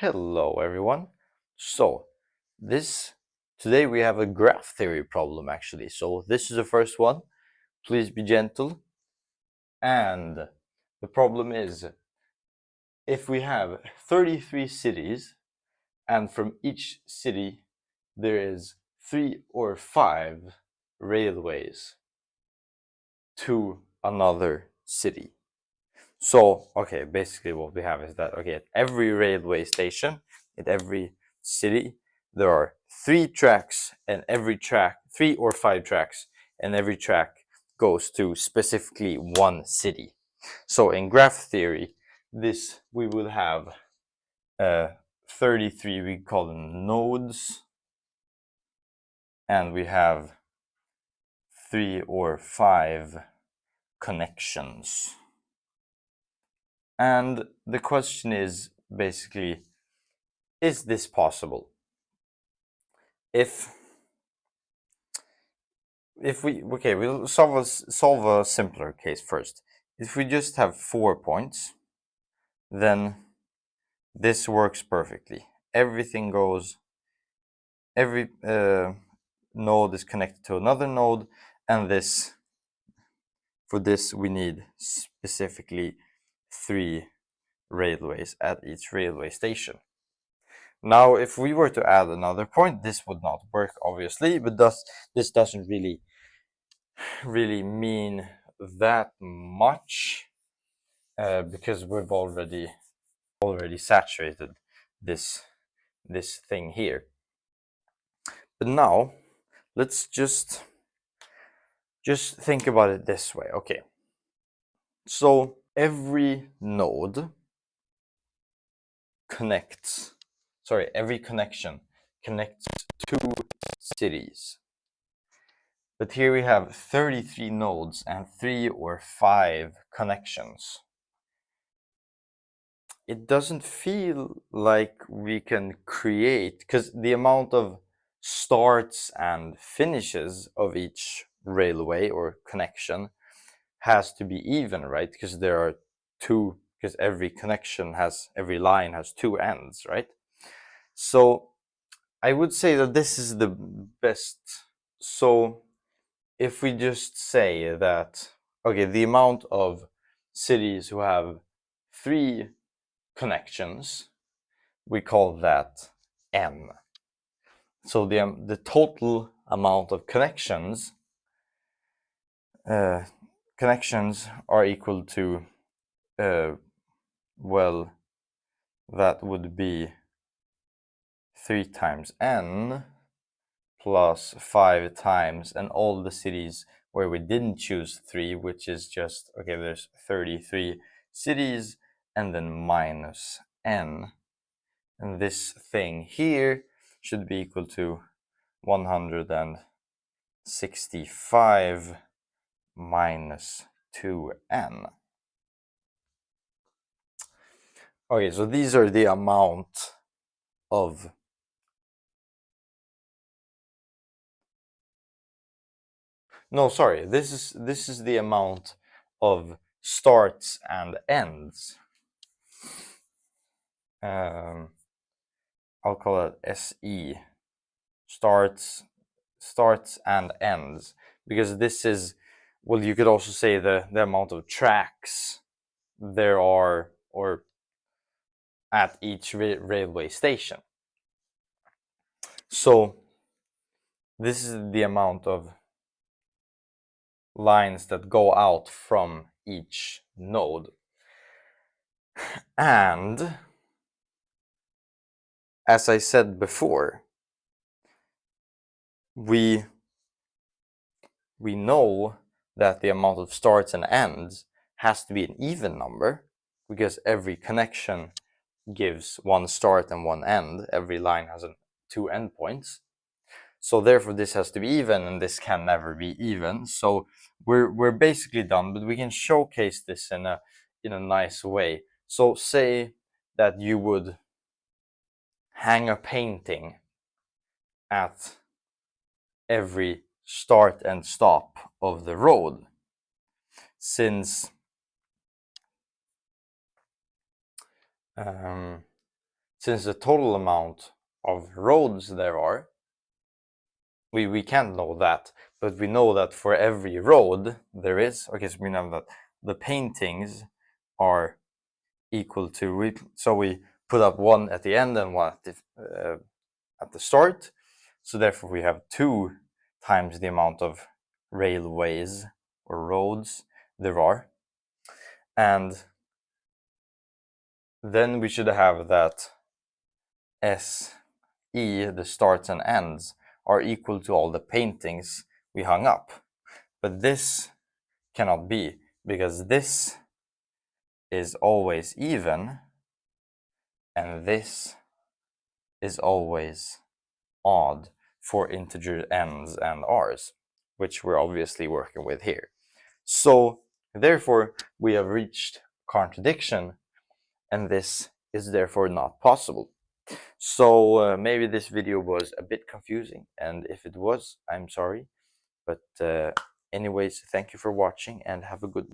Hello everyone. So today we have a graph theory problem actually. So this is the first one. Please be gentle. And the problem is if we have 33 cities and from each city there is 3 or 5 railways to another city. So, okay, basically what we have is that, okay, at every railway station, at every city, there are 3 tracks, and every track, 3 or 5 tracks, and every track goes to specifically one city. So in graph theory, we will have 33, we call them nodes, and we have 3 or 5 connections. And the question is basically, is this possible? If we'll solve a simpler case first. If we just have 4 points, then this works perfectly. Every node is connected to another node, and for this we need specifically 3 railways at each railway station. Now, if we were to add another point, this would not work, obviously, but this doesn't really mean that much because we've already saturated this thing here. But now, let's just think about it this way. Okay, so every connection connects 2 cities. But here we have 33 nodes and 3 or 5 connections. It doesn't feel like we can create, because the amount of starts and finishes of each railway or connection has to be even, right? Because there are 2, because every line has 2 ends, right? So I would say that this is the best. So if we just say that, okay, the amount of cities who have 3 connections, we call that n. So the total amount of connections are equal to well, that would be 3 times n plus 5 times, and all the cities where we didn't choose 3, which is just, okay, there's 33 cities, and then minus n. And this thing here should be equal to 165 minus 2n. Okay, so these are the amount of this is the amount of starts and ends. I'll call it SE, starts and ends, because this is, well, you could also say the amount of tracks there are or at each railway station. So this is the amount of lines that go out from each node. And as I said before, we know that the amount of starts and ends has to be an even number, because every connection gives 1 start and 1 end. Every line has 2 endpoints. So therefore this has to be even, and this can never be even. So we're basically done, but we can showcase this in a nice way. So say that you would hang a painting at every start and stop of the road. Since since the total amount of roads there are, we can't know that, but we know that for every road there is, okay, so we know that the paintings are equal to, so we put up one at the end and one at the start, so therefore we have 2 times the amount of railways or roads there are. And then we should have that SE, the starts and ends, are equal to all the paintings we hung up. But this cannot be, because this is always even and this is always odd for integer n's and r's, which we're obviously working with here. So therefore we have reached contradiction, and this is therefore not possible. So maybe this video was a bit confusing, and if it was, I'm sorry. But anyways, thank you for watching and have a good